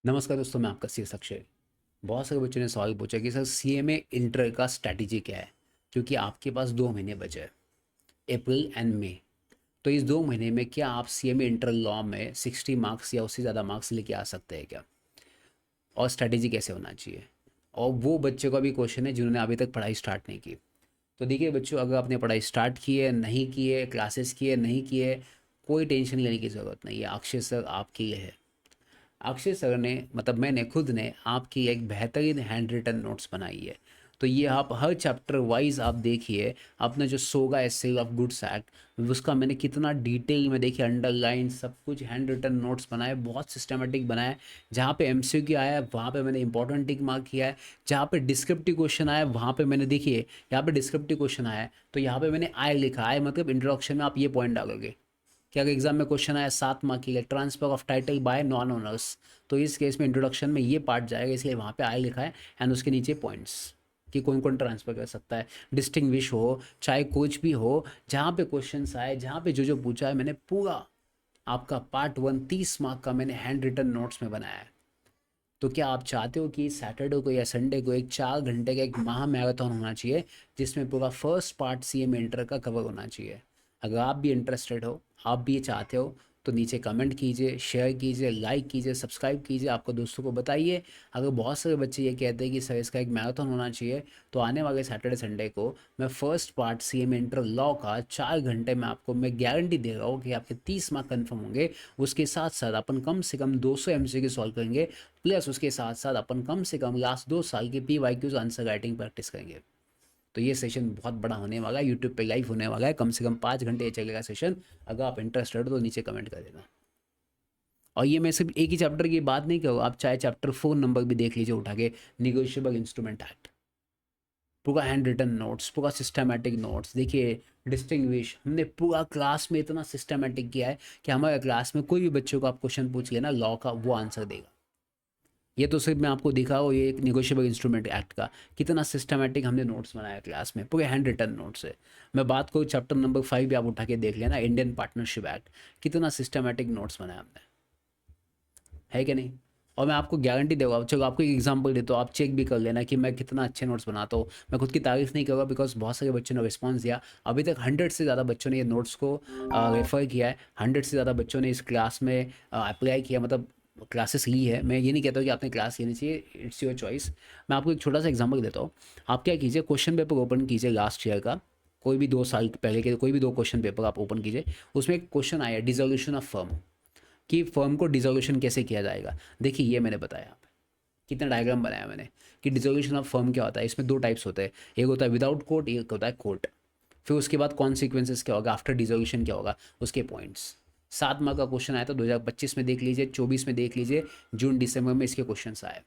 नमस्कार दोस्तों, मैं आपका शीर्ष अक्षय। बहुत सारे बच्चों ने सवाल पूछा कि सर सीएमए इंटर का स्ट्रैटेजी क्या है, क्योंकि आपके पास 2 महीने बचे हैं, अप्रैल एंड मई। तो इस 2 महीने में क्या आप सीएमए इंटर लॉ में 60 मार्क्स या उससे ज़्यादा मार्क्स लेके आ सकते हैं क्या, और स्ट्रैटेजी कैसे होना चाहिए। और वो बच्चों का भी क्वेश्चन है जिन्होंने अभी तक पढ़ाई स्टार्ट नहीं की। तो देखिए बच्चों, अगर आपने पढ़ाई स्टार्ट की है, नहीं की है, क्लासेस की है, नहीं की है, कोई टेंशन लेने की ज़रूरत नहीं है। अक्षय सर आपके लिए है। अक्षय सर ने मतलब मैंने खुद ने आपकी एक बेहतरीन हैंड रिटन नोट्स बनाई है। तो ये आप हर चैप्टर वाइज आप देखिए। अपना जो सोगा ए सेल ऑफ गुड्स एक्ट, उसका मैंने कितना डिटेल में देखिए अंडरलाइन सब कुछ हैंड रिटन नोट्स बनाए, बहुत सिस्टमेटिक बनाया है। जहाँ पे एमसीक्यू आया है वहाँ पे मैंने इंपॉर्टेंट टिक मार्क किया है। जहाँ पे डिस्क्रिप्टिव क्वेश्चन आया है वहाँ पे मैंने देखिए, यहाँ पे डिस्क्रिप्टिव क्वेश्चन आया है तो यहाँ पे मैंने आई लिखा है, मतलब इंट्रोडक्शन में आप ये पॉइंट डालोगे कि अगर एग्जाम में क्वेश्चन आया 7 मार्क के लिए, transfer of title by non owners, तो इस केस में इंट्रोडक्शन में ये पार्ट जाएगा, इसलिए वहाँ पे आई लिखा है एंड उसके नीचे पॉइंट्स कि कौन कौन ट्रांसफ़र कर सकता है। डिस्टिंग्विश हो चाहे कुछ भी हो, जहाँ पे क्वेश्चंस आए, जहाँ पे जो जो पूछा है, मैंने पूरा आपका पार्ट 1 30 मार्क का मैंने हैंड रिटन नोट्स में बनाया है। तो क्या आप चाहते हो कि सैटरडे को या संडे को एक 4 घंटे का एक महा मैराथन होना चाहिए, जिसमें पूरा फर्स्ट पार्ट सीएम इंटर का कवर होना चाहिए। अगर आप भी इंटरेस्टेड हो, आप भी ये चाहते हो, तो नीचे कमेंट कीजिए, शेयर कीजिए, लाइक कीजिए, सब्सक्राइब कीजिए, आपको दोस्तों को बताइए। अगर बहुत सारे बच्चे ये कहते हैं कि सर इसका एक मैराथन होना चाहिए, तो आने वाले सैटरडे संडे को मैं first part CM inter law का 4 घंटे में आपको मैं गारंटी दे रहा हूँ कि आपके 30 मार्क कन्फर्म होंगे। उसके साथ साथ अपन कम से कम 200 एमसीक्यू सॉल्व करेंगे, प्लस उसके साथ साथ अपन कम से कम लास्ट 2 साल के पीवाईक्यूज आंसर राइटिंग प्रैक्टिस करेंगे। तो ये सेशन बहुत बड़ा होने वाला है, यूट्यूब पे लाइव होने वाला है, कम से कम 5 घंटे ये चलेगा सेशन। अगर आप इंटरेस्टेड हो तो नीचे कमेंट कर देना। और ये मैं सिर्फ एक ही चैप्टर की बात नहीं करूँ, आप चाहे चैप्टर 4 नंबर भी देख लीजिए उठा के, निगोशियबल इंस्ट्रूमेंट एक्ट, पूरा हैंड रिटन नोट्स, पूरा सिस्टमैटिक नोट्स देखिए। डिस्टिंग्विश हमने पूरा क्लास में इतना सिस्टमैटिक किया है कि हमारे क्लास में कोई भी बच्चों को आप क्वेश्चन पूछ लेना लॉ का, वो आंसर देगा। ये तो सिर्फ मैं आपको दिखा रहा हूँ, ये एक निगोशियबल इंस्ट्रूमेंट एक्ट का कितना सिस्टमैटिक हमने नोट्स बनाया क्लास में, पूरे हैंड रिटन नोट्स है। मैं बात करूँ चैप्टर नंबर 5 भी आप उठा के देख लेना, इंडियन पार्टनरशिप एक्ट, कितना सिस्टमैटिक नोट्स बनाया हमने, है कि नहीं। और मैं आपको गारंटी दूंगा, चलो आपको एक एग्जांपल देता हूँ, आप चेक भी कर लेना कि मैं कितना अच्छे नोट्स बनाता हूँ। मैं खुद की तारीफ नहीं करूँगा बिकॉज बहुत सारे बच्चों ने रिस्पॉन्स दिया। अभी तक 100 से ज़्यादा बच्चों ने ये नोट्स को रेफ़र किया है, 100 से ज़्यादा बच्चों ने इस क्लास में अप्लाई किया, मतलब क्लासेस ली है। मैं ये नहीं कहता हूँ कि आपने क्लास लेनी चाहिए, इट्स योर चॉइस। मैं आपको एक छोटा सा एग्जांपल देता हूँ। आप क्या कीजिए, क्वेश्चन पेपर ओपन कीजिए लास्ट ईयर का, कोई भी 2 साल पहले के कोई भी 2 क्वेश्चन पेपर आप ओपन कीजिए। उसमें एक क्वेश्चन आया डिसोल्यूशन ऑफ फर्म, कि फर्म को डिसोल्यूशन कैसे किया जाएगा। देखिए ये मैंने बताया यहाँ पे, कितना डायग्राम बनाया मैंने कि डिसोल्यूशन ऑफ फर्म क्या होता है। इसमें 2 टाइप्स होते हैं, एक होता है विदाउट कोर्ट, एक होता है कोर्ट। फिर उसके बाद कॉन्सिक्वेंसेस क्या होगा, आफ्टर डिसोल्यूशन क्या होगा, उसके पॉइंट्स। 7 मार्क का क्वेश्चन आया था 2025 में, देख लीजिए 24 में देख लीजिए, जून दिसंबर में इसके क्वेश्चन आए।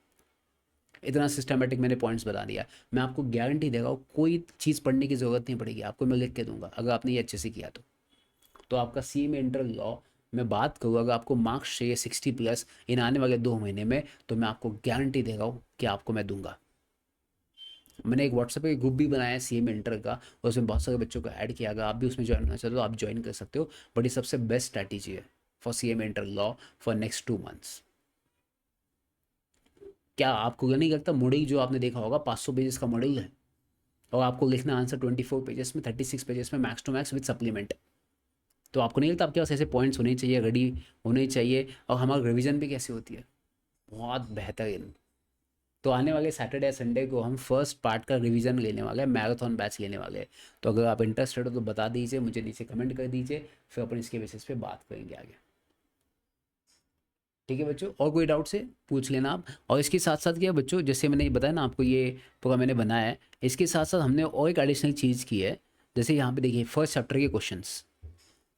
इतना सिस्टमेटिक मैंने पॉइंट्स बता दिया। मैं आपको गारंटी दे रहा हूँ कोई चीज़ पढ़ने की ज़रूरत नहीं पड़ेगी आपको, मैं लिख के दूंगा अगर आपने ये अच्छे से किया तो आपका सी में इंटर लॉ, मैं बात करूँ अगर आपको मार्क्स चाहिए 60+ इन आने वाले 2 महीने में, तो मैं आपको गारंटी दे रहा हूँ कि आपको मैं दूंगा। मैंने एक व्हाट्सएप पे ग्रुप भी बनाया है सी एम इंटर का, और उसमें बहुत सारे बच्चों को ऐड किया। अगर आप भी उसमें ज्वाइन करना चाहते हो तो आप ज्वाइन कर सकते हो। बट ये सबसे बेस्ट स्ट्रैटेजी है for C M inter law for next 2 months. क्या आपको नहीं लगता मॉडल जो आपने देखा होगा 500 पेजेस का मॉडल है, और आपको लिखना आंसर 24 पेजेस में, 36 पेजेस में, max to max with supplement. तो आपको नहीं लगता आपके पास ऐसे पॉइंट्स होने चाहिए, रेडी होने चाहिए। और हमारी रिवीजन भी कैसी होती है, बहुत बेहतरीन। तो आने वाले सैटरडे या संडे को हम फर्स्ट पार्ट का रिवीजन लेने वाले हैं, मैराथन बैच लेने वाले हैं। तो अगर आप इंटरेस्टेड हो तो बता दीजिए, मुझे नीचे कमेंट कर दीजिए, फिर अपन इसके बेसिस पे बात करेंगे आगे। ठीक है बच्चों, और कोई डाउट से पूछ लेना आप। और इसके साथ साथ क्या बच्चों, जैसे मैंने बताया ना आपको, ये पूरा मैंने बनाया है, इसके साथ साथ हमने और एक एडिशनल चीज़ की है। जैसे यहाँ पे देखिए फर्स्ट चैप्टर के क्वेश्चंस,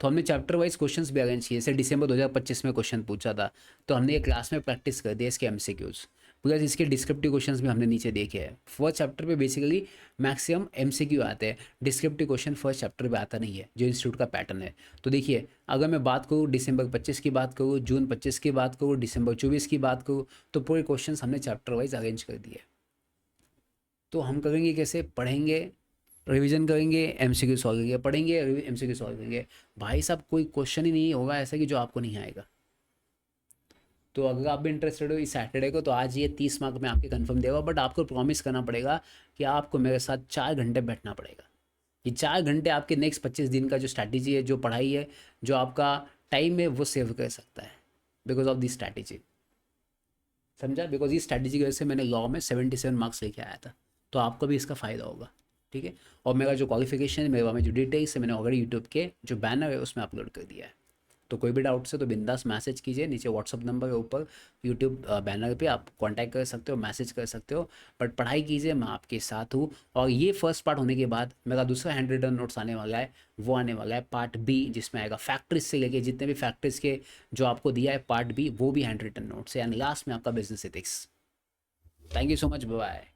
तो हमने चैप्टर वाइज क्वेश्चंस भी अरेंज किए। जैसे दिसंबर 2025 में क्वेश्चन पूछा था, तो हमने ये क्लास में प्रैक्टिस कर दिया इसके एमसीक्यूज, प्लस इसके डिस्क्रिप्टिव क्वेश्चंस भी हमने नीचे देखे हैं। फर्स्ट चैप्टर पे बेसिकली मैक्सिमम एमसीक्यू आते हैं, डिस्क्रिप्टिव क्वेश्चन फर्स्ट चैप्टर पे आता नहीं है, जो इंस्टीट्यूट का पैटर्न है। तो देखिए, अगर मैं बात करूँ दिसंबर 25 की बात करूँ, जून 25 की बात करूँ, दिसंबर 24 की बात करूँ, तो पूरे क्वेश्चन हमने चैप्टर वाइज अरेंज कर दिए। तो हम करेंगे कैसे, पढ़ेंगे, रिवीजन करेंगे, एमसीक्यू सॉल्व करेंगे, पढ़ेंगे, एमसीक्यू सॉल्व करेंगे। भाई साहब कोई क्वेश्चन ही नहीं होगा ऐसा कि जो आपको नहीं आएगा। तो अगर आप भी इंटरेस्टेड हो इस सैटरडे को, तो आज ये 30 मार्क में आपके कंफर्म देगा, बट आपको प्रॉमिस करना पड़ेगा कि आपको मेरे साथ 4 घंटे बैठना पड़ेगा। ये 4 घंटे आपके नेक्स्ट 25 दिन का जो स्ट्रैटेजी है, जो पढ़ाई है, जो आपका टाइम है, वो सेव कर सकता है बिकॉज ऑफ दिस स्ट्रैटेजी। समझा? बिकॉज इस स्ट्रैटेजी की वजह से मैंने लॉ में 77 मार्क्स लेके आया था, तो आपको भी इसका फ़ायदा होगा। ठीक है? और मेरा जो क्वालिफिकेशन है, मेरे में जो डिटेल्स है, मैंने ऑलरेडी यूट्यूब के जो बैनर है उसमें अपलोड कर दिया है। तो कोई भी डाउट्स है तो बिंदास मैसेज कीजिए, नीचे व्हाट्सअप नंबर के ऊपर यूट्यूब बैनर पे आप कांटेक्ट कर सकते हो, मैसेज कर सकते हो। बट पढ़ाई कीजिए, मैं आपके साथ हूँ। और ये फर्स्ट पार्ट होने के बाद मेरा दूसरा हैंड रिटन नोट्स आने वाला है, वो आने वाला है पार्ट बी, जिसमें आएगा फैक्ट्रीज से लेके जितने भी फैक्ट्रीज के जो आपको दिया है पार्ट बी, वो भी हैंड रिटन नोट्स है, एंड लास्ट में आपका business ethics. Thank you so much, bye.